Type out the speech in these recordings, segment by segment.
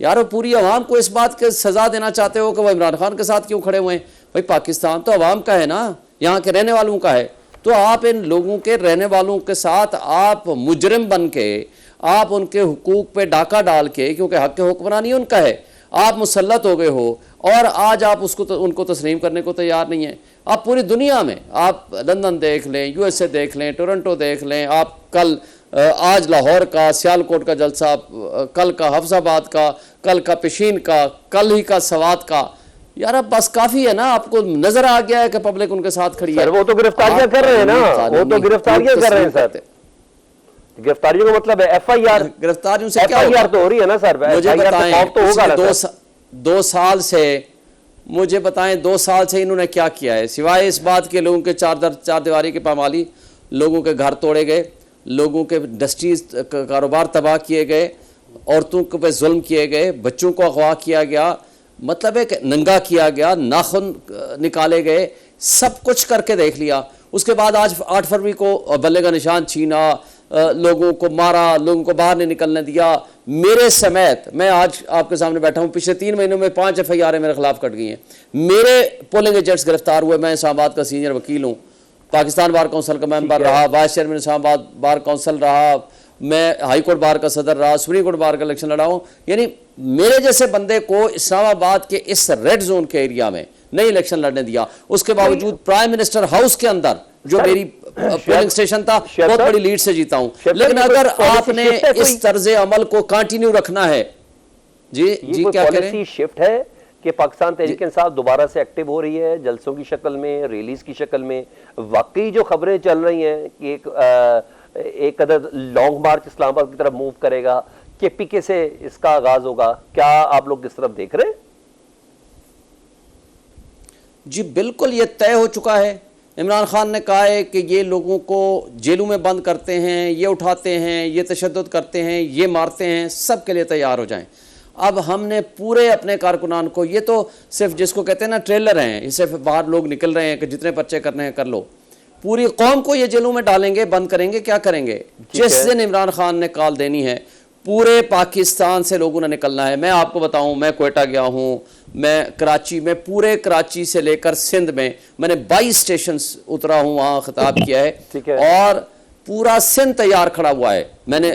یار وہ پوری عوام کو اس بات کے سزا دینا چاہتے ہو کہ وہ عمران خان کے ساتھ کیوں کھڑے ہوئے ہیں؟ بھائی پاکستان تو عوام کا ہے نا، یہاں کے رہنے والوں کا ہے، تو آپ ان لوگوں کے رہنے والوں کے ساتھ آپ مجرم بن کے، آپ ان کے حقوق پہ ڈاکہ ڈال کے، کیونکہ حق کے حکمرانی ان کا ہے، آپ مسلط ہو گئے ہو، اور آج آپ ان کو تسلیم کرنے کو تیار نہیں ہیں۔ آپ پوری دنیا میں، آپ لندن دیکھ لیں، یو ایس اے دیکھ لیں، ٹورنٹو دیکھ لیں، آپ آج لاہور کا، سیالکوٹ کا جلسہ، کل کا حفظ آباد کا، کل کا پشین کا، کل ہی کا سوات کا، یار اب بس کافی ہے نا، آپ کو نظر آ گیا ہے کہ پبلک ان کے ساتھ کھڑی ہے۔ سر وہ تو گرفتاریاں کر رہے ہیں نا، وہ تو گرفتاریاں کر رہے ہیں سر، گرفتاریوں کا مطلب ہے ایف آئی آر، گرفتاریوں سے ایف کیا آئی آر تو ہو رہی ہے نا سر، مجھے بتائیں دو سال سے، مجھے بتائیں 2 سال سے انہوں نے کیا کیا ہے، سوائے اس بات کے لوگوں کے چار دیواری کی پامالی، لوگوں کے گھر توڑے گئے، لوگوں کے انڈسٹریز کاروبار تباہ کیے گئے، عورتوں پہ ظلم کیے گئے، بچوں کو اغوا کیا گیا، مطلب ہے کہ ننگا کیا گیا، ناخن نکالے گئے، سب کچھ کر کے دیکھ لیا۔ اس کے بعد آج 8 فروری کو بلے کا نشان چھینا، لوگوں کو مارا، لوگوں کو باہر نہیں نکلنے دیا، میرے سمیت، میں آج آپ کے سامنے بیٹھا ہوں، پچھلے 3 مہینوں میں 5 ایف آئی آر میرے خلاف کٹ گئی ہیں، میرے پولنگ ایجنٹس گرفتار ہوئے، میں اسلام آباد کا سینئر وکیل ہوں، پاکستان بار کونسل کا ممبر رہا، وائس چیئرمین اسلام آباد بار کونسل رہا، میں ہائی کورٹ بار کا صدر رہا، سپریم کورٹ بار کا الیکشن لڑا ہوں، یعنی میرے جیسے بندے کو اسلام آباد کے اس ریڈ زون کے ایریا میں نہیں الیکشن لڑنے دیا، اس کے باوجود پرائم منسٹر ہاؤس کے اندر جو میری پولنگ سٹیشن تھا بہت بڑی لیڈ سے جیتا ہوں۔ لیکن اگر آپ نے اس طرز عمل کو کنٹینیو رکھنا ہے، جی کیا کریں؟ پالیسی شفٹ ہے کہ پاکستان تحریک انصاف دوبارہ سے ایکٹیو ہو رہی ہے، جلسوں کی شکل میں، ریلیز کی شکل میں، واقعی جو خبریں چل رہی ہیں کہ ایک قدر لانگ مارچ اسلام آباد کی طرف موو کرے گا، کہ پی کے سے اس کا آغاز ہوگا، کیا آپ لوگ کس طرف دیکھ رہے ہیں؟ جی بالکل یہ طے ہو چکا ہے، عمران خان نے کہا ہے کہ یہ لوگوں کو جیلوں میں بند کرتے ہیں، یہ اٹھاتے ہیں، یہ تشدد کرتے ہیں، یہ مارتے ہیں، سب کے لیے تیار ہو جائیں۔ اب ہم نے پورے اپنے کارکنان کو، یہ تو صرف جس کو کہتے ہیں نا ٹریلر ہیں، یہ صرف باہر لوگ نکل رہے ہیں کہ جتنے پرچے کرنے ہیں کر لو، پوری قوم کو یہ جیلوں میں ڈالیں گے، بند کریں گے، کیا کریں گے؟ جس دن عمران خان نے کال دینی ہے، پورے پاکستان سے لوگوں نے نکلنا ہے۔ میں آپ کو بتاؤں، میں کوئٹہ گیا ہوں، میں کراچی میں، پورے کراچی سے لے کر سندھ میں نے 22 سٹیشنز اترا ہوں، وہاں خطاب کیا ہے، اور پورا سندھ تیار کھڑا ہوا ہے، میں نے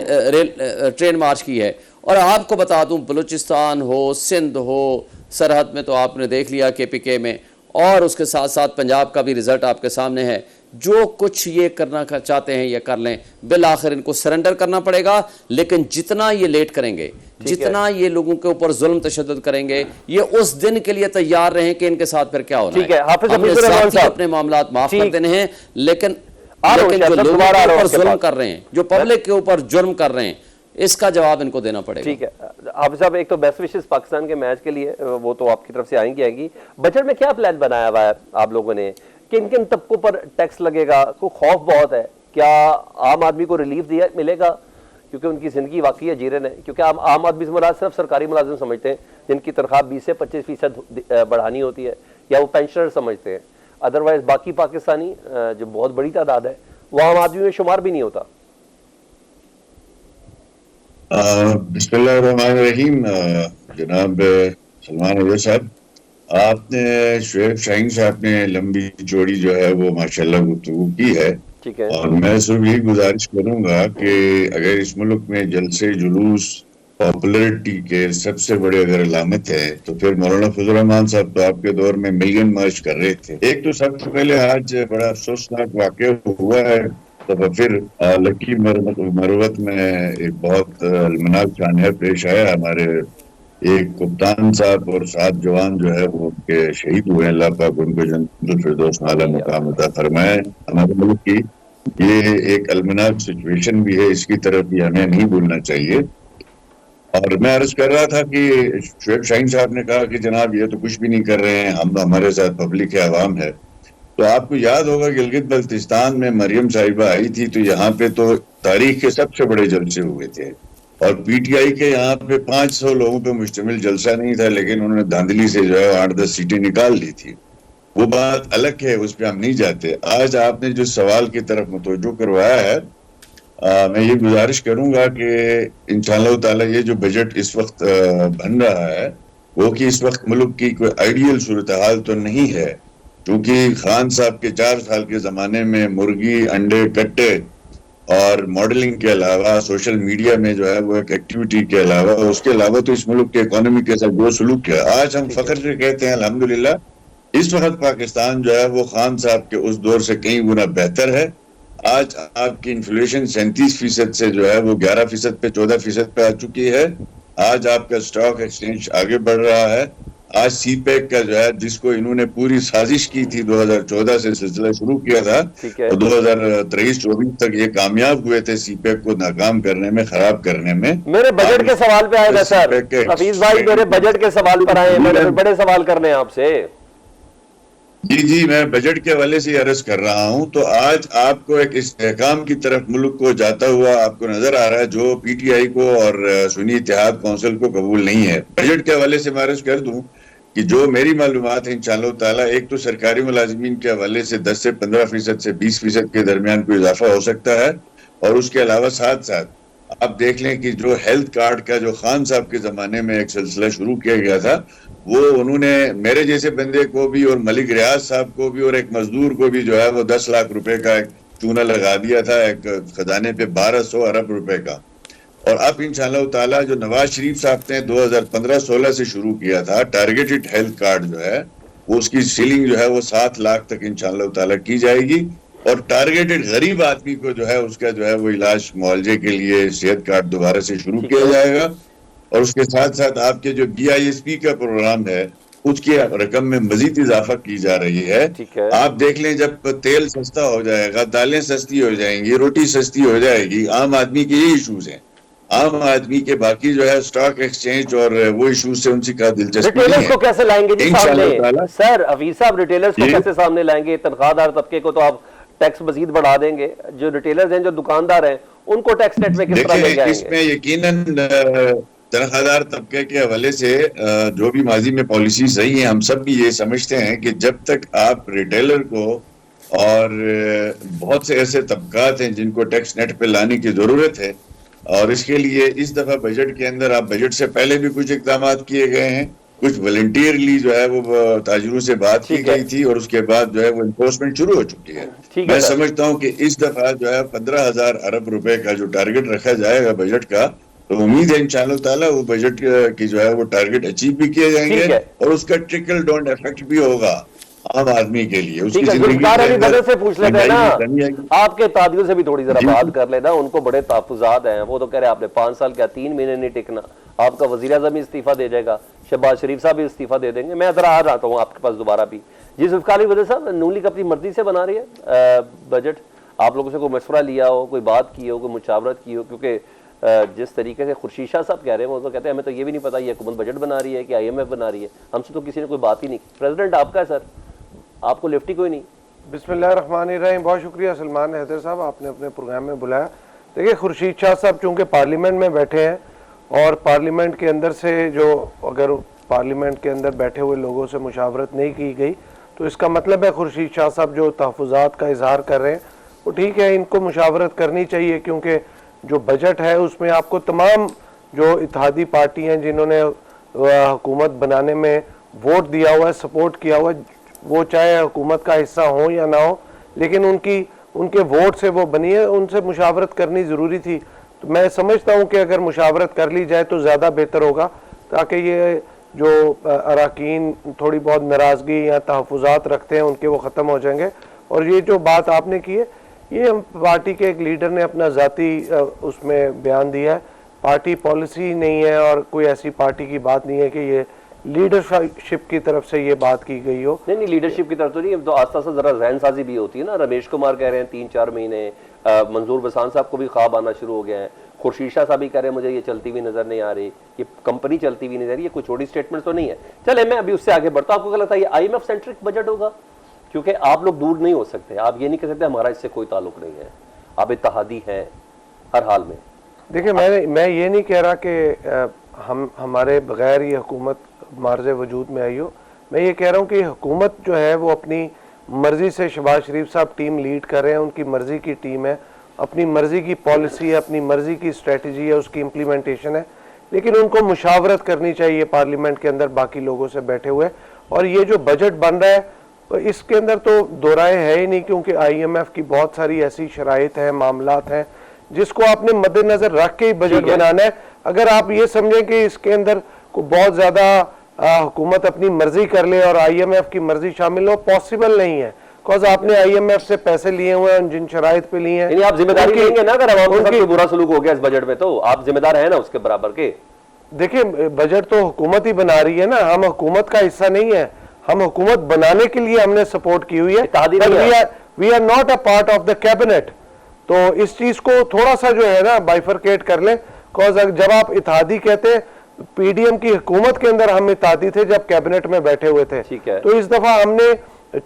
ٹرین مارچ کی ہے۔ اور آپ کو بتا دوں، بلوچستان ہو، سندھ ہو، سرحد میں تو آپ نے دیکھ لیا کے پی کے میں، اور اس کے ساتھ ساتھ پنجاب کا بھی رزلٹ آپ کے سامنے ہے۔ جو کچھ یہ کرنا چاہتے ہیں یہ کر لیں، بالآخر ان کو سرنڈر کرنا پڑے گا، لیکن جتنا یہ لیٹ کریں گے، جتنا یہ لوگوں کے اوپر ظلم تشدد کریں گے، یہ اس دن کے لیے تیار رہیں کہ ان کے ساتھ پھر کیا ہونا ہے۔ ہم نے ذاتی اپنے معاملات معاف کر دینے ہیں، لیکن جو لوگوں کے اوپر ظلم کر رہے ہیں، جو پبلک کے اوپر جرم کر رہے ہیں، اس کا جواب ان کو دینا پڑے گا۔ ٹھیک ہے حافظ صاحب، ایک تو بیسٹ وشز پاکستان کے میچ کے لیے، وہ تو آپ کی طرف سے آئیں گی۔ بجٹ میں کیا پلان بنایا ہوا ہے آپ لوگوں نے؟ کن کن طبقوں پر ٹیکس لگے گا؟ کوئی خوف بہت ہے، کیا عام آدمی کو ریلیف ملے گا؟ کیونکہ ان کی زندگی واقعی اجیرن ہے، کیونکہ عام آدمی سے مراد صرف سرکاری ملازم سمجھتے ہیں جن کی تنخواہ 20 سے 25% بڑھانی ہوتی ہے، یا وہ پینشنر سمجھتے ہیں، ادروائز باقی پاکستانی جو بہت بڑی تعداد ہے وہ عام آدمی میں شمار بھی نہیں ہوتا۔ بسم اللہ الرحمن الرحیم۔ جناب سلمان عزیز صاحب، آپ نے شعیب شاہین صاحب نے لمبی چوڑی جو ہے وہ ماشاءاللہ گفتگو کی ہے، اور میں صرف یہی گزارش کروں گا کہ اگر اس ملک میں جلسے جلوس پاپولرٹی کے سب سے بڑے اگر علامت ہے تو پھر مولانا فضل الرحمان صاحب تو آپ کے دور میں ملین مارچ کر رہے تھے۔ ایک تو سب سے پہلے آج بڑا افسوسناک واقعہ ہوا ہے، تو پھر لکی مروت میں ایک بہت المناک جانحہ پیش آیا، ہمارے ایک کپتان صاحب اور 7 جوان جو ہے وہ ان کے شہید ہوئے، اللہ پاک ان کو جنت الفردوس اعلیٰ مقام عطا فرمائے۔ ہمارے ملک کی یہ ایک المناک سچویشن بھی ہے، اس کی طرف بھی ہمیں نہیں بھولنا چاہیے۔ اور میں عرض کر رہا تھا کہ شعیب شاہین صاحب نے کہا کہ جناب یہ تو کچھ بھی نہیں کر رہے ہیں، ہم ہمارے ساتھ پبلک ہے، عوام ہے۔ تو آپ کو یاد ہوگا گلگت بلتستان میں مریم صاحبہ آئی تھی تو یہاں پہ تو تاریخ کے سب سے بڑے جلسے ہوئے تھے، اور پی ٹی آئی کے یہاں پہ 500 لوگوں پہ مشتمل جلسہ نہیں تھا، لیکن انہوں نے دھاندلی سے جو ہے 8-10 سیٹیں نکال لی تھی۔ وہ بات الگ ہے، اس پہ ہم نہیں جاتے۔ آج آپ نے جو سوال کی طرف متوجہ کروایا ہے میں یہ گزارش کروں گا کہ انشاءاللہ تعالی یہ جو بجٹ اس وقت بن رہا ہے وہ کہ اس وقت ملک کی کوئی آئیڈیل صورتحال تو نہیں ہے، کیونکہ خان صاحب کے 4 سال کے زمانے میں مرغی، انڈے، کٹے اور ماڈلنگ کے علاوہ سوشل میڈیا میں جو ہے وہ ایک ایکٹیویٹی کے علاوہ اس کے علاوہ تو اس ملک کے اکانومی کے ساتھ جو سلوک کیا آج ہم فخر سے کہتے ہیں الحمدللہ اس وقت پاکستان جو ہے وہ خان صاحب کے اس دور سے کئی گنا بہتر ہے۔ آج آپ کی انفلیشن 37% سے جو ہے وہ 11% پہ 14% پہ آ چکی ہے۔ آج آپ کا سٹاک ایکسچینج آگے بڑھ رہا ہے۔ آج سی پیک کا جو ہے جس کو انہوں نے پوری سازش کی تھی 2014 سے سلسلہ شروع کیا تھا اور 2023-24 تک یہ کامیاب ہوئے تھے سی پیک کو ناکام کرنے میں، خراب کرنے میں۔ میرے بجٹ کے سوال پہ آئے گا سر حفیظ بھائی، میرے بجٹ کے سوال پر آئے، میں نے بڑے سوال کرنے ہیں آپ سے۔ جی میں بجٹ کے حوالے سے عرض کر رہا ہوں تو آج آپ کو ایک استحکام کی طرف ملک کو جاتا ہوا آپ کو نظر آ رہا ہے جو پی ٹی آئی کو اور سنی اتحاد کونسل کو قبول نہیں ہے۔ بجٹ کے حوالے سے میں عرض کر دوں کہ جو میری معلومات ہیں انشاءاللہ تعالیٰ ایک تو سرکاری ملازمین کے حوالے سے 10 سے 15% سے 20% کے درمیان کوئی اضافہ ہو سکتا ہے، اور اس کے علاوہ ساتھ ساتھ آپ دیکھ لیں کہ جو ہیلتھ کارڈ کا جو خان صاحب کے زمانے میں ایک سلسلہ شروع کیا گیا تھا وہ انہوں نے میرے جیسے بندے کو بھی اور ملک ریاض صاحب کو بھی اور ایک مزدور کو بھی جو ہے وہ 10 لاکھ روپے کا ایک چونہ لگا دیا تھا ایک خزانے پہ 1200 ارب روپے کا۔ اور اب انشاءاللہ تعالیٰ جو نواز شریف صاحب نے 2015-16 سے شروع کیا تھا ٹارگیٹڈ ہیلتھ کارڈ جو ہے وہ اس کی سیلنگ جو ہے وہ 7 لاکھ تک انشاءاللہ تعالیٰ کی جائے گی، اور ٹارگیٹڈ غریب آدمی کو جو ہے اس کا جو ہے وہ علاج معالجے کے لیے صحت کارڈ دوبارہ سے شروع کیا جائے گا، اور اس کے ساتھ ساتھ آپ کے جو BISP کا پروگرام ہے اس کی رقم میں مزید اضافہ کی جا رہی ہے۔ آپ دیکھ لیں جب تیل سستا ہو جائے گا، دالیں سستی ہو جائیں گی، روٹی سستی ہو جائے گی، عام آدمی کے یہ ایشوز ہیں، عام آدمی کے باقی جو ہے سٹاک ایکسچینج اور وہ ایشوز سے ان سے کا دلچسپی نہیں ہے۔ ریٹیلرز کو کیسے لائیں گے جی سامنے؟ سر حفیظ صاحب ریٹیلرز کو کیسے سامنے لائیں گے؟ تنخواہ دار طبقے کو تو آپ ٹیکس مزید بڑھا دیں گے، جو ریٹیلرز ہیں جو دکاندار ہیں ان کو ٹیکس نیٹ میں کس طرح لے جائیں گے؟ اس میں یقیناً تنخواہ دار طبقے کے حوالے سے جو بھی ماضی میں پالیسیز رہی ہیں ہم سب بھی یہ سمجھتے ہیں کہ جب تک آپ ریٹیلر کو اور بہت سے ایسے طبقات ہیں جن کو ٹیکس نیٹ پہ لانے کی ضرورت ہے، اور اس کے لیے اس دفعہ بجٹ کے اندر آپ بجٹ سے پہلے بھی کچھ اقدامات کیے گئے ہیں، کچھ والنٹیئرلی جو ہے وہ تاجروں سے بات کی گئی تھی اور اس کے بعد جو ہے وہ انفورسمنٹ شروع ہو چکی ہے۔ میں سمجھتا ہوں کہ اس دفعہ جو ہے 15,000 ارب روپے کا جو ٹارگٹ رکھا جائے گا بجٹ کا، تو امید ہے انشاءاللہ تعالیٰ وہ بجٹ کی جو ہے وہ ٹارگٹ اچیو بھی کیے جائیں گے اور اس کا ٹرکل ڈاؤن ایفیکٹ بھی ہوگا عام آدمی کے لیے۔ اس کی زندگی سے پوچھ لیتے ہیں نا، آپ کے تادیوں سے بھی تھوڑی ذرا بات کر لینا، ان کو بڑے تحفظات ہیں، وہ تو کہہ رہے ہیں آپ نے 5 سال کیا 3 مہینے نہیں ٹکنا، آپ کا وزیر اعظم بھی استعفیٰ دے جائے گا، شہباز شریف صاحب بھی استعفیٰ دے دیں گے۔ میں ذرا آ جاتا ہوں آپ کے پاس دوبارہ بھی۔ جی ذوالفقار علی وزیر صاحب، نون لیگ اپنی مرضی سے بنا رہی ہے بجٹ، آپ لوگوں سے کوئی مشورہ لیا ہو، کوئی بات کی ہو، کوئی مشاورت کی ہو؟ کیونکہ جس طریقے سے خورشید شاہ صاحب کہہ رہے ہیں وہ تو کہتے ہیں ہمیں تو یہ بھی نہیں پتا یہ حکومت بجٹ بنا رہی ہے کہ IMF بنا رہی ہے، ہم سے تو کسی نے کوئی بات ہی نہیں کی۔ پریزیڈنٹ آپ کا ہے سر، آپ کو لفٹ ہی کوئی نہیں۔ بسم اللہ الرحمن الرحیم، بہت شکریہ سلمان حیدر صاحب، آپ نے اپنے پروگرام میں بلایا۔ دیکھیے خورشید شاہ صاحب چونکہ پارلیمنٹ میں بیٹھے ہیں اور پارلیمنٹ کے اندر سے جو اگر پارلیمنٹ کے اندر بیٹھے ہوئے لوگوں سے مشاورت نہیں کی گئی تو اس کا مطلب ہے خورشید شاہ صاحب جو تحفظات کا اظہار کر رہے ہیں وہ ٹھیک ہے، ان کو مشاورت کرنی چاہیے، کیونکہ جو بجٹ ہے اس میں آپ کو تمام جو اتحادی پارٹی ہیں جنہوں نے حکومت بنانے میں ووٹ دیا ہوا ہے، سپورٹ کیا ہوا ہے، وہ چاہے حکومت کا حصہ ہوں یا نہ ہو، لیکن ان کے ووٹ سے وہ بنی ہے، ان سے مشاورت کرنی ضروری تھی۔ تو میں سمجھتا ہوں کہ اگر مشاورت کر لی جائے تو زیادہ بہتر ہوگا، تاکہ یہ جو اراکین تھوڑی بہت ناراضگی یا تحفظات رکھتے ہیں ان کے وہ ختم ہو جائیں گے۔ اور یہ جو بات آپ نے کی ہے یہ پارٹی کے ایک لیڈر نے اپنا ذاتی اس میں بیان دیا ہے، پارٹی پالیسی نہیں ہے اور کوئی ایسی پارٹی کی بات نہیں ہے کہ یہ لیڈرشپ کی طرف سے یہ بات کی گئی ہو۔ نہیں لیڈرشپ کی طرف تو نہیں، تو آستہ سے ذرا ذہن سازی بھی ہوتی ہے نا۔ رمیش کمار کہہ رہے ہیں 3-4 مہینے، منظور بسان صاحب کو بھی خواب آنا شروع ہو گیا ہے، خورشید شاہ صاحب بھی کہہ رہے ہیں مجھے یہ چلتی ہوئی نظر نہیں آ رہی، یہ کمپنی چلتی ہوئی نظر آ رہی، یہ کوئی چھوٹی سٹیٹمنٹ تو نہیں ہے۔ چلے میں ابھی اس سے آگے بڑھتا ہوں، آپ کو کیا لگتا ہے یہ IMF سینٹرک بجٹ ہوگا؟ کیونکہ آپ لوگ دور نہیں ہو سکتے، آپ یہ نہیں کہہ سکتے ہمارا اس سے کوئی تعلق نہیں ہے، آپ اتحادی ہیں ہر حال میں۔ دیکھیں میں یہ نہیں کہہ رہا کہ ہمارے بغیر یہ حکومت معرض وجود میں آئی ہو، میں یہ کہہ رہا ہوں کہ حکومت جو ہے وہ اپنی مرضی سے، شہباز شریف صاحب ٹیم لیڈ کر رہے ہیں، ان کی مرضی کی ٹیم ہے، اپنی مرضی کی پالیسی ہے, اپنی مرضی کی اسٹریٹجی ہے, اس کی امپلیمنٹیشن ہے, لیکن ان کو مشاورت کرنی چاہیے پارلیمنٹ کے اندر باقی لوگوں سے بیٹھے ہوئے. اور یہ جو بجٹ بن رہا ہے اس کے اندر تو دو رائے ہے ہی نہیں, کیونکہ آئی ایم ایف کی بہت ساری ایسی شرائط ہیں, معاملات ہیں جس کو آپ نے مد نظر رکھ کے ہی بجٹ بنانا ہے. اگر آپ یہ سمجھیں کہ اس کے اندر کو بہت زیادہ حکومت اپنی مرضی کر لے اور آئی ایم ایف کی مرضی شامل ہو, پاسبل نہیں ہے, بیکاز آپ نے آئی ایم ایف سے پیسے لیے ہوئے ہیں, جن شرائط پہ لیے ہیں. یعنی آپ ذمہ داری لیں گے نا اگر عوام کے ساتھ کوئی برا سلوک ہو گیا اس بجٹ میں, تو آپ ذمہ دار ہیں نا اس کے برابر کے. دیکھیں بجٹ تو حکومت ہی بنا رہی ہے نا, ہم حکومت کا حصہ نہیں ہے, ہم حکومت بنانے کے لیے ہم نے سپورٹ کی ہوئی ہے. We are not a part of the cabinet. تو اس چیز کو تھوڑا سا جو ہے نا بائیفرکیٹ کر لیں, کاز جب آپ اتحادی کہتے ہیں, پی ڈی ایم کی حکومت کے اندر ہم اتحادی تھے جب کیبنٹ میں بیٹھے ہوئے تھے, تو اس دفعہ ہم نے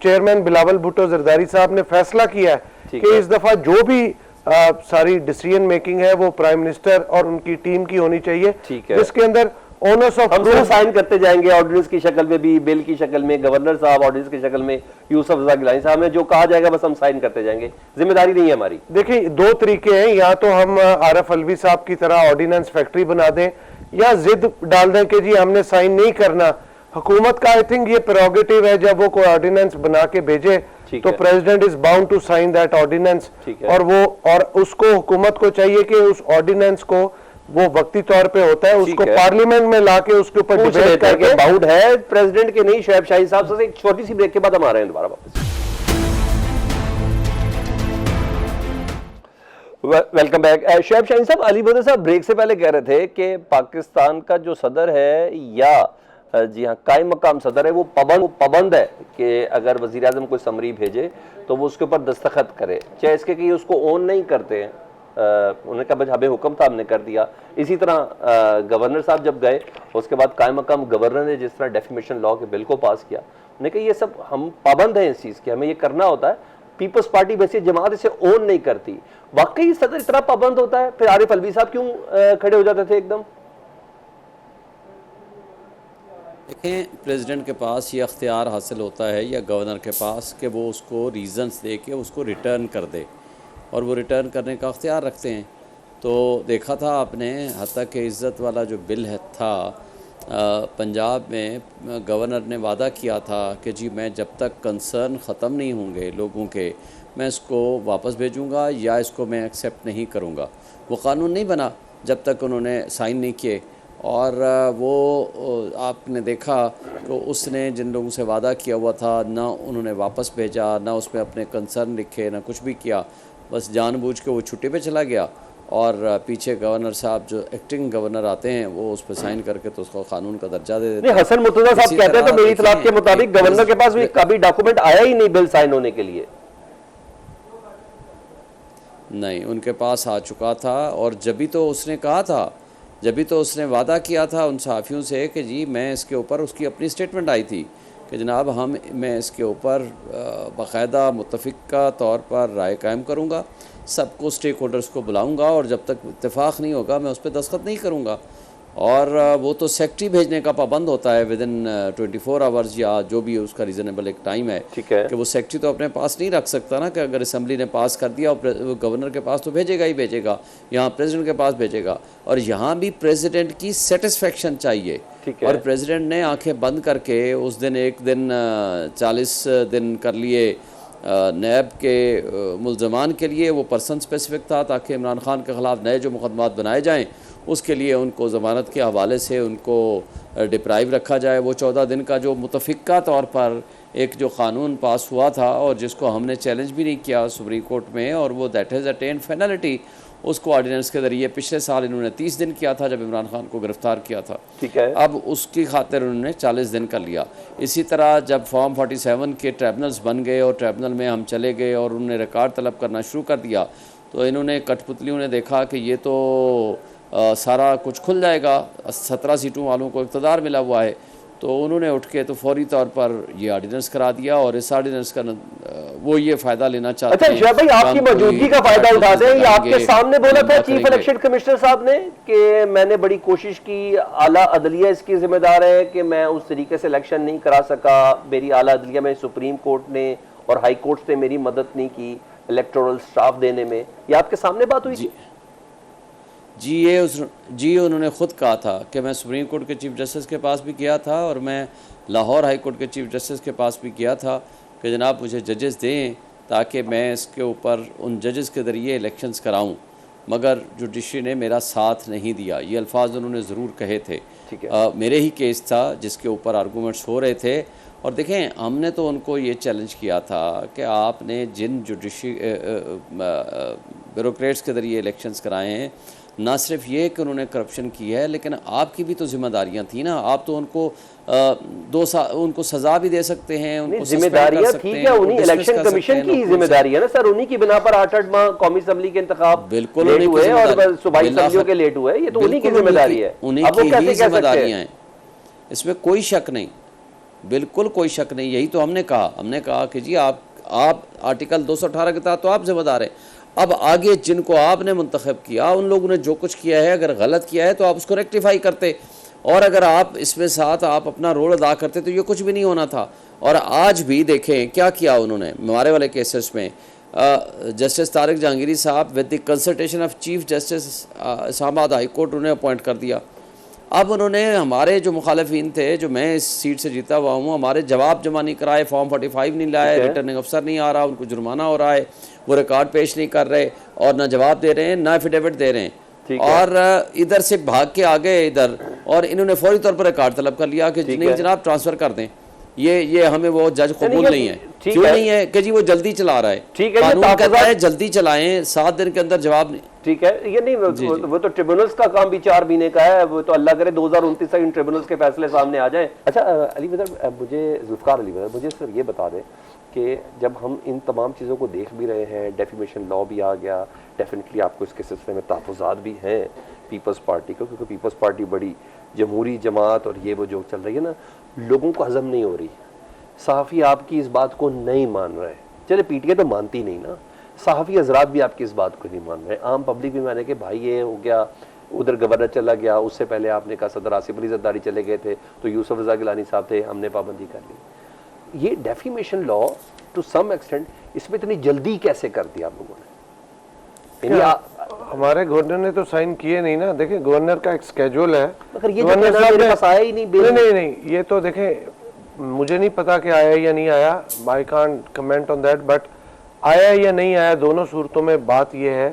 چیئرمین بلاول بھٹو زرداری صاحب نے فیصلہ کیا ہے کہ اس دفعہ جو بھی ساری ڈیسیژن میکنگ ہے وہ پرائم منسٹر اور ان کی ٹیم کی ہونی چاہیے, جس کے اندر اونرز آف ہم صرف سائن کرتے جائیں گے آرڈیننس کی شکل میں بھی, بل کی شکل میں, گورنر صاحب آرڈیننس کی شکل میں, یوسف رضا گیلانی صاحب نے جو کہا جائے گا بس ہم سائن کرتے جائیں گے, ذمہ داری نہیں ہے ہماری. دیکھیں دو طریقے ہیں, یا تو ہم عارف الوی صاحب کی طرح آرڈیننس فیکٹری بنا دیں, یا ضد ڈال دیں کہ جی ہم نے سائن نہیں کرنا. حکومت کا آئی تھنک یہ پریروگیٹو ہے, جب وہ کوئی آرڈیننس بنا کے بھیجے تو president is bound to sign that ordinance, اور اس کو حکومت کو چاہیے کہ اس آرڈیننس کو وہ وقتی طور پہ ہوتا ہے, اس کو پارلیمنٹ میں لا کے اس کے اوپر ڈیبیٹ کر کے. باؤنڈ ہے پریزیڈنٹ کے نہیں. شعیب شاہین صاحب سے ایک چھوٹی سی بریک کے بعد ہم آ رہے ہیں دوبارہ واپس. Welcome back. شعیب شاہین صاحب, علی بدر صاحب بریک سے پہلے کہہ رہے تھے کہ پاکستان کا جو صدر ہے, یا جی ہاں قائم مقام صدر ہے, وہ پابند ہے کہ اگر وزیر اعظم کوئی سمری بھیجے تو وہ اس کے اوپر دستخط کرے, چاہے اس کے کہ اس کو اون نہیں کرتے ہیں. انہوں نے کہا بھائی ہمیں حکم تھا ہم نے کر دیا. اسی طرح گورنر صاحب جب گئے اس کے بعد قائم مقام گورنر نے جس طرح ڈیفیمیشن لا کے بل کو پاس کیا, انہوں نے کہا یہ سب ہم پابند ہیں اس چیز کے, ہمیں یہ کرنا ہوتا ہے. پیپلز پارٹی ویسے جماعت اسے اون نہیں کرتی. واقعی صدر اتنا پابند ہوتا ہے, پھر عارف الوی صاحب کیوں کھڑے ہو جاتے تھے ایک دم؟ دیکھیں پریزیڈنٹ کے پاس یہ اختیار حاصل ہوتا ہے یا گورنر کے پاس کہ وہ اس کو ریزنز دے کے اس کو ریٹرن کر دے, اور وہ ریٹرن کرنے کا اختیار رکھتے ہیں. تو دیکھا تھا آپ نے, حتیٰ کہ عزت والا جو بل تھا پنجاب میں, گورنر نے وعدہ کیا تھا کہ جی میں جب تک کنسرن ختم نہیں ہوں گے لوگوں کے, میں اس کو واپس بھیجوں گا یا اس کو میں ایکسیپٹ نہیں کروں گا. وہ قانون نہیں بنا جب تک انہوں نے سائن نہیں کیے, اور وہ آپ نے دیکھا کہ اس نے جن لوگوں سے وعدہ کیا ہوا تھا نہ انہوں نے واپس بھیجا, نہ اس میں اپنے کنسرن لکھے, نہ کچھ بھی کیا, بس جان بوجھ کے وہ چھٹی پہ چلا گیا. اور پیچھے گورنر صاحب جو ایکٹنگ گورنر آتے ہیں وہ اس پہ سائن کر کے تو اس کو قانون کا درجہ دے دیتے ہیں. حسن مرتضیٰ صاحب کہتے ہیں تو میری اطلاع کے مطابق گورنر کے پاس بھی کبھی ڈاکومنٹ آیا ہی نہیں بل سائن ہونے کے لیے. نہیں, ان کے پاس آ چکا تھا, اور جبھی تو اس نے کہا تھا, جبھی تو اس نے وعدہ کیا تھا ان صحافیوں سے کہ جی میں اس کے اوپر, اس کی اپنی سٹیٹمنٹ آئی تھی کہ جناب میں اس کے اوپر باقاعدہ متفقہ طور پر رائے قائم کروں گا, سب کو سٹیک ہولڈرز کو بلاؤں گا, اور جب تک اتفاق نہیں ہوگا میں اس پہ دستخط نہیں کروں گا. اور وہ تو سیکٹری بھیجنے کا پابند ہوتا ہے ود ان 24 آورز یا جو بھی اس کا ریزنیبل ایک ٹائم ہے, کہ وہ سیکٹری تو اپنے پاس نہیں رکھ سکتا نا, کہ اگر اسمبلی نے پاس کر دیا اور گورنر کے پاس تو بھیجے گا ہی بھیجے گا, یہاں پریزیڈنٹ کے پاس بھیجے گا. اور یہاں بھی پریزیڈنٹ کی سیٹسفیکشن چاہیے, اور پریزیڈنٹ نے آنکھیں بند کر کے اس دن ایک دن 40 دن کر لیے نیب کے ملزمان کے لیے. وہ پرسن اسپیسیفک تھا تاکہ عمران خان کے خلاف نئے جو مقدمات بنائے جائیں اس کے لیے ان کو ضمانت کے حوالے سے ان کو ڈپرائیو رکھا جائے. وہ 14 دن کا جو متفقہ طور پر ایک جو قانون پاس ہوا تھا اور جس کو ہم نے چیلنج بھی نہیں کیا سپریم کورٹ میں, اور وہ دیٹ ہیز اٹینڈ فائنلٹی, اس کو آرڈیننس کے ذریعے پچھلے سال انہوں نے 30 دن کیا تھا جب عمران خان کو گرفتار کیا تھا. اب اس کی خاطر انہوں نے 40 دن کر لیا. اسی طرح جب فارم 47 کے ٹریبونلز بن گئے اور ٹریبونل میں ہم چلے گئے اور انہوں نے ریکارڈ طلب کرنا شروع کر دیا, تو انہوں نے کٹ پتلیوں نے دیکھا کہ یہ تو سارا کچھ کھل جائے گا, 17 سیٹوں والوں کو اقتدار ملا ہوا ہے, تو انہوں نے اٹھ کے تو فوری طور پر یہ آرڈیننس کرا دیا. اور اس آرڈیننس کا وہ یہ فائدہ لینا چاہتے ہیں. اچھا شعیب بھائی, آپ کی موجودگی کا فائدہ اٹھاتے ہیں, یہ آپ کے سامنے بولا تھا چیف الیکشن کمشنر صاحب نے کہ میں نے بڑی کوشش کی, اعلیٰ عدلیہ اس کی ذمہ دار ہے کہ میں اس طریقے سے الیکشن نہیں کرا سکا, میری اعلیٰ عدلیہ میں سپریم کورٹ نے اور ہائی کورٹ نے میری مدد نہیں کی, الیکٹورل سٹاف دینے میں، یہ آپ کے سامنے بات ہوئی تھی؟ جی انہوں نے خود کہا تھا کہ میں سپریم کورٹ کے چیف جسٹس کے پاس بھی گیا تھا اور میں لاہور ہائی کورٹ کے چیف جسٹس کے پاس بھی گیا تھا کہ جناب مجھے ججز دیں تاکہ میں اس کے اوپر ان ججز کے ذریعے الیکشنز کراؤں، مگر جوڈیشری نے میرا ساتھ نہیں دیا۔ یہ الفاظ انہوں نے ضرور کہے تھے۔ میرے ہی کیس تھا جس کے اوپر آرگومنٹس ہو رہے تھے، اور دیکھیں ہم نے تو ان کو یہ چیلنج کیا تھا کہ آپ نے جن جوڈیشری بیوروکریٹس کے ذریعے الیکشنز کرائے ہیں، نہ صرف یہ کہ انہوں نے کرپشن کی ہے، لیکن آپ کی بھی تو ذمہ داریاں تھیں نا۔ آپ تو ان کو ان کو سزا بھی دے سکتے ہیں، ان کو ذمہ داریاں ٹھیک ہے، انہی الیکشن کمیشن کی ذمہ داری ہے نا سر، انہی کی بنا پر 8 ماہ قومی اسمبلی کے انتخاب بالکل لیٹ ہوئے اور صوبائی اسمبلیوں کے لیٹ ہوئے، یہ تو انہی کی ذمہ داری ہے، انہی اب وہ کی کیسے ہی کہہ ذمہ سکتے داریاں ہیں؟ ہیں، اس میں کوئی شک نہیں، بالکل کوئی شک نہیں۔ یہی تو ہم نے کہا کہ جی آپ آرٹیکل 218 کے تحت تو آپ ذمہ دار ہیں، اب آگے جن کو آپ نے منتخب کیا ان لوگوں نے جو کچھ کیا ہے، اگر غلط کیا ہے تو آپ اس کو ریکٹیفائی کرتے، اور اگر آپ اس میں ساتھ آپ اپنا رول ادا کرتے تو یہ کچھ بھی نہیں ہونا تھا۔ اور آج بھی دیکھیں کیا کیا انہوں نے ہمارے والے کیسز میں۔ جسٹس طارق جہانگیری صاحب with the consultation of chief justice Islamabad high court انہیں اپوائنٹ کر دیا۔ اب انہوں نے ہمارے جو مخالفین تھے، جو میں اس سیٹ سے جیتا ہوا ہوں، ہمارے جواب جمع نہیں کرائے، فارم 45 نہیں لائے، ریٹرننگ افسر نہیں آ رہا، ان کو جرمانہ ہو رہا ہے، وہ ریکارڈ پیش نہیں کر رہے، اور نہ جواب دے رہے ہیں، نہ ایفیڈیوٹ دے رہے ہیں، اور ادھر سے بھاگ کے آ گئے ادھر، اور انہوں نے فوری طور پر ریکارڈ طلب کر لیا کہ نہیں جناب ٹرانسفر کر دیں۔ یہ ہمیں وہ جج قبول نہیں ہے۔ کیوں نہیں ہے؟ کہ جی وہ جلدی چلا رہا ہے، قانون کہتا ہے جلدی چلائیں، 7 دن کے اندر جواب نہیں۔ ٹھیک ہے، یہ نہیں، وہ تو ٹریبونلز کا کام بھی 4 مہینے کا ہے، وہ تو اللہ کرے 2029 تک ان ٹریبونلز کے فیصلے سامنے آ جائیں۔ اچھا علی بدر، مجھے ذوالفقار علی بدر، مجھے سر یہ بتا دیں کہ جب ہم ان تمام چیزوں کو دیکھ بھی رہے ہیں، ڈیفیمیشن لا بھی آ گیا، ڈیفینیٹلی آپ کو اس کے سلسلے میں تحفظات بھی ہیں پیپلز پارٹی کو، کیونکہ پیپلز پارٹی بڑی جمہوری جماعت اور یہ وہ جو چل رہی ہے نا، لوگوں کو ہضم نہیں ہو رہی، صحافی آپ کی اس بات کو نہیں مان رہے، چلے پی ٹی اے تو مانتی نہیں نا، صحافی حضرات بھی آپ کی اس بات کو نہیں مان رہے، عام پبلک بھی مانے کہ بھائی یہ ہو گیا، ادھر گورنر چلا گیا، اس سے پہلے آپ نے کہا صدر آصف علی زرداری چلے گئے تھے تو یوسف رضا گیلانی صاحب تھے، ہم نے پابندی کر لی۔ یہ defamation law to some extent اس میں اتنی جلدی کیسے کر دیا آپ لوگوں نے؟ ہمارے گورنر نے تو سائن کیے نہیں نا، دیکھیں گورنر کا ایک سکیجول ہے، مگر یہ جو میرے پاس آیا ہی نہیں، یہ تو دیکھیں مجھے نہیں پتا کہ آیا یا نہیں آیا، I can't comment on that، but آیا یا نہیں آیا دونوں صورتوں میں بات یہ ہے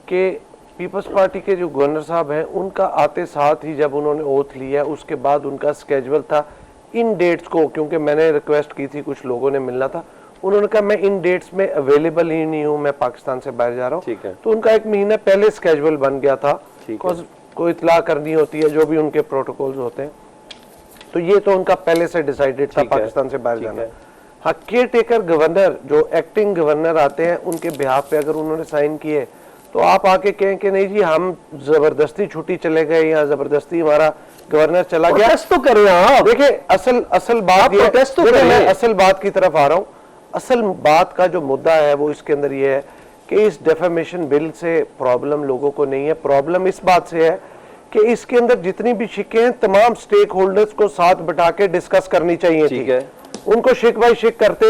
کہ پیپلز پارٹی کے جو گورنر صاحب ہیں ان کا آتے ساتھ ہی جب انہوں نے اوتھ لیا، اس کے بعد ان کا سکیجول تھا ان ڈیٹس کو، کیونکہ میں نے ریکویسٹ کی تھی، کچھ لوگوں نے ملنا تھا، انہوں نے کہا میں ان ڈیٹس میں اویلیبل ہی نہیں ہوں، میں پاکستان سے باہر جا رہا ہوں، تو ان کا 1 مہینہ پہلے سکیجول بن گیا تھا، کوئی اطلاع کرنی ہوتی ہے جو بھی ان کے پروٹوکولز ہوتے ہیں، تو یہ تو ان کا پہلے سے ڈیسائیڈڈ تھا پاکستان سے باہر جانا۔ ہاں، کیئر ٹیکر گورنر جو ایکٹنگ گورنر آتے ہیں ان کے بہاف پہ اگر انہوں نے سائن کیے تو آپ آ کے کہیں کہ نہیں جی ہم زبردستی چھٹی چلے گئے یا زبردستی ہمارا گورنر چلا گیا، تو کریں آپ، دیکھیں اصل بات یہ، میں اصل بات کی طرف آ رہا ہوں، اصل بات کا جو مدعا ہے وہ اس کے اندر یہ ہے کہ اس ڈیفیمیشن بل سے پرابلم لوگوں کو نہیں ہے، پرابلم اس بات سے ہے کہ اس کے اندر جتنی بھی شکیں ہیں تمام سٹیک ہولڈرز کو ساتھ بٹھا کے ڈسکس کرنی چاہیے تھی، ان کو شک بائی شک کرتے،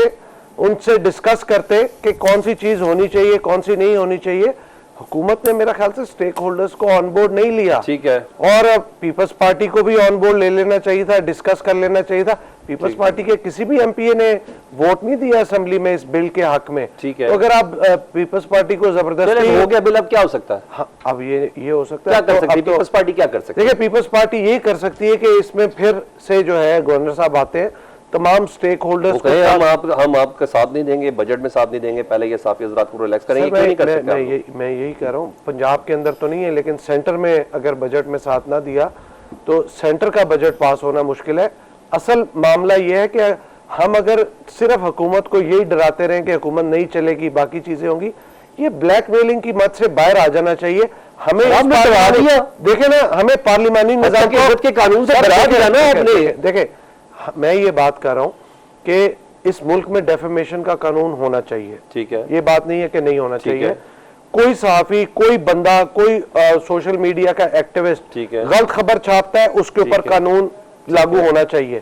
ان سے ڈسکس کرتے کہ کون سی چیز ہونی چاہیے کون سی نہیں ہونی چاہیے۔ حکومت نے میرا خیال سے سٹیک ہولڈرز کو آن بورڈ نہیں لیا، اور پیپلز پارٹی کو بھی آن بورڈ لے لینا چاہیے تھا، ڈسکس کر لینا چاہیے تھا۔ پیپلز پارٹی کے کسی بھی ایم پی اے نے ووٹ نہیں دیا اسمبلی میں اس بل کے حق میں، تو اگر آپ پیپلز پارٹی کو زبردستی ہو گیا بل، اب کیا ہو سکتا ہے؟ اب یہ ہو سکتا ہے، پیپلز پارٹی کیا کر سکتی ہے؟ دیکھیں پیپلز پارٹی یہی کر سکتی ہے کہ اس میں پھر سے جو ہے گورنر صاحب آتے ہیں، تمام سٹیک ہولڈرز کو ہم آپ کا ساتھ نہیں دیں گے، بجٹ میں ساتھ نہیں دیں گے، پہلے یہ صحافی حضرات کو ریلیکس کریں گے، کیوں نہیں کر سکتے؟ میں یہی کہہ رہا ہوں، پنجاب کے اندر تو نہیں ہے لیکن سینٹر میں اگر بجٹ میں ساتھ نہ دیا تو سینٹر کا بجٹ پاس ہونا مشکل ہے۔ اصل معاملہ یہ ہے کہ ہم اگر صرف حکومت کو یہی ڈراتے رہیں کہ حکومت نہیں چلے گی باقی چیزیں ہوں گی، یہ بلیک میلنگ کی مت سے باہر آ جانا چاہیے ہمیں۔ دیکھیں نا، ہمیں پارلیمانی نظام کے قانون سے ڈرا دیا نا آپ نے۔ دیکھیں میں یہ بات کر رہا ہوں کہ اس ملک میں ڈیفیمیشن کا قانون ہونا چاہیے، ٹھیک ہے، یہ بات نہیں ہے کہ نہیں ہونا چاہیے۔ کوئی صحافی، کوئی بندہ، کوئی سوشل میڈیا کا ایکٹیوسٹ غلط خبر چھاپتا ہے، اس کے اوپر قانون لاگو ہونا چاہیے۔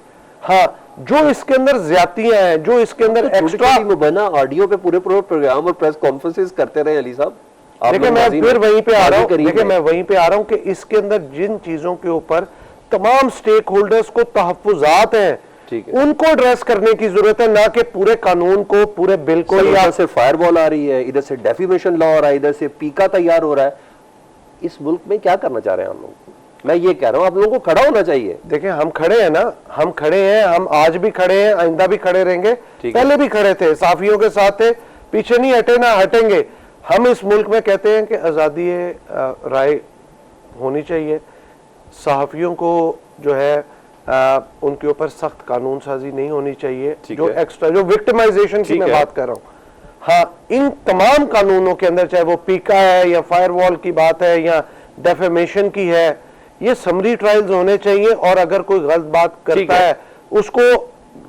ہاں جو اس کے اندر زیادتیاں ہیں, جو اس کے اندر ایکسٹرا, مبینہ آڈیو پہ پورے پروگرام اور پریس کانفرنسز کرتے رہے علی صاحب. دیکھیں میں پھر وہیں پہ آ رہا ہوں, دیکھیں میں وہیں پہ آ رہا ہوں کہ اس کے اندر جن چیزوں کے اوپر تمام سٹیک ہولڈرز کو تحفظات ہیں ان کو ایڈریس کرنے کی ضرورت ہے, نہ کہ پورے قانون کو, پورے بل کو. ادھر سے فائر وال آ رہی ہے, ادھر سے ڈیفیمیشن لا ہو رہا ہے, ادھر سے پیکا تیار ہو رہا ہے. اس ملک میں کیا کرنا چاہ رہے ہیں ہم لوگ؟ میں یہ کہہ رہا ہوں آپ لوگوں کو کھڑا ہونا چاہیے. دیکھیں ہم کھڑے ہیں نا, ہم کھڑے ہیں, ہم آج بھی کھڑے ہیں, آئندہ بھی کھڑے رہیں گے, پہلے بھی کھڑے تھے, صحافیوں کے ساتھ تھے, پیچھے نہیں ہٹے نہ ہٹیں گے. ہم اس ملک میں کہتے ہیں کہ آزادی رائے ہونی چاہیے, صحافیوں کو جو ہے ان کے اوپر سخت قانون سازی نہیں ہونی چاہیے, جو ایکسٹرا جو وکٹمائزیشن کی میں بات کر رہا ہوں. ہاں ان تمام قانونوں کے اندر, چاہے وہ پیکا ہے یا فائر وال کی بات ہے یا ڈیفیمیشن کی ہے, یہ سمری ٹرائلز ہونے چاہیے, اور اگر کوئی غلط بات کرتا ہے اس کو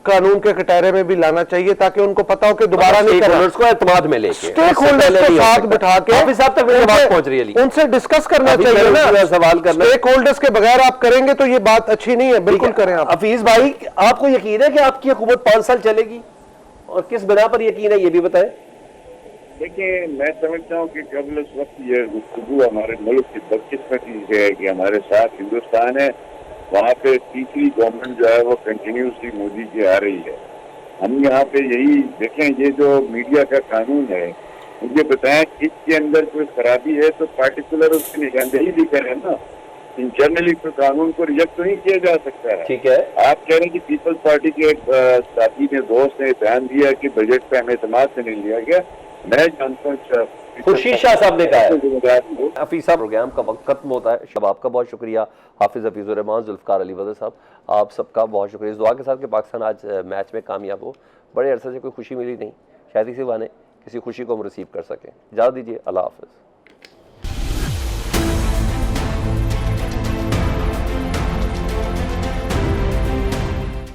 قانون کے کٹہرے میں بھی لانا چاہیے تاکہ ان کو پتا ہو کہ دوبارہ نہیں کرنا. کو اعتماد میں لے کے اسٹیک ہولڈرز کو ساتھ بٹھا کے حافظ صاحب تک میری بات پہنچ رہی ہے, ان سے ڈسکس کرنا چاہیے نا. سوال کرنا, اسٹیک ہولڈرز کے بغیر آپ کریں گے تو یہ بات اچھی نہیں ہے, بالکل کریں آپ. حفیظ بھائی آپ کو یقین ہے کہ آپ کی حکومت 5 سال چلے گی, اور کس بنا پر یقین ہے یہ بھی بتائیں. دیکھیں میں سمجھتا ہوں کہ قبل اس وقت یہ گفتگو ہمارے ملک کی بدقسمتی ہے کہ ہمارے ساتھ ہندوستان ہے, وہاں پہ تیسری گورنمنٹ جو ہے وہ کنٹینیوسلی مودی کی آ رہی ہے. ہم یہاں پہ یہی دیکھیں, یہ جو میڈیا کا قانون ہے مجھے بتائیں اس کے اندر کوئی خرابی ہے تو پارٹیکولر اس کی نگرانی بھی کریں نا, انٹرنلی تو قانون کو ریجیکٹ تو نہیں کیا جا سکتا ہے. ٹھیک ہے, آپ کہہ رہے ہیں کہ پیپلز پارٹی کے ایک ساتھی نے, دوست نے بیان دیا کہ بجٹ پہ ہمیں اعتماد سے نہیں لیا گیا. میں جانتا ہوں خورشید شاہ صاحب نے کہا ہے. حفیظ صاحب پروگرام کا وقت ختم ہوتا ہے. شباب کا بہت شکریہ, حافظ حفیظ الرحمان, ذوالفقار علی بدر صاحب, آپ سب کا بہت شکریہ. اس دعا کے ساتھ کہ پاکستان آج میچ میں کامیاب ہو. بڑے عرصے سے کوئی خوشی ملی نہیں, شاید اسی بہانے کسی خوشی کو ہم ریسیو کر سکیں. اجازت دیجیے, اللہ حافظ.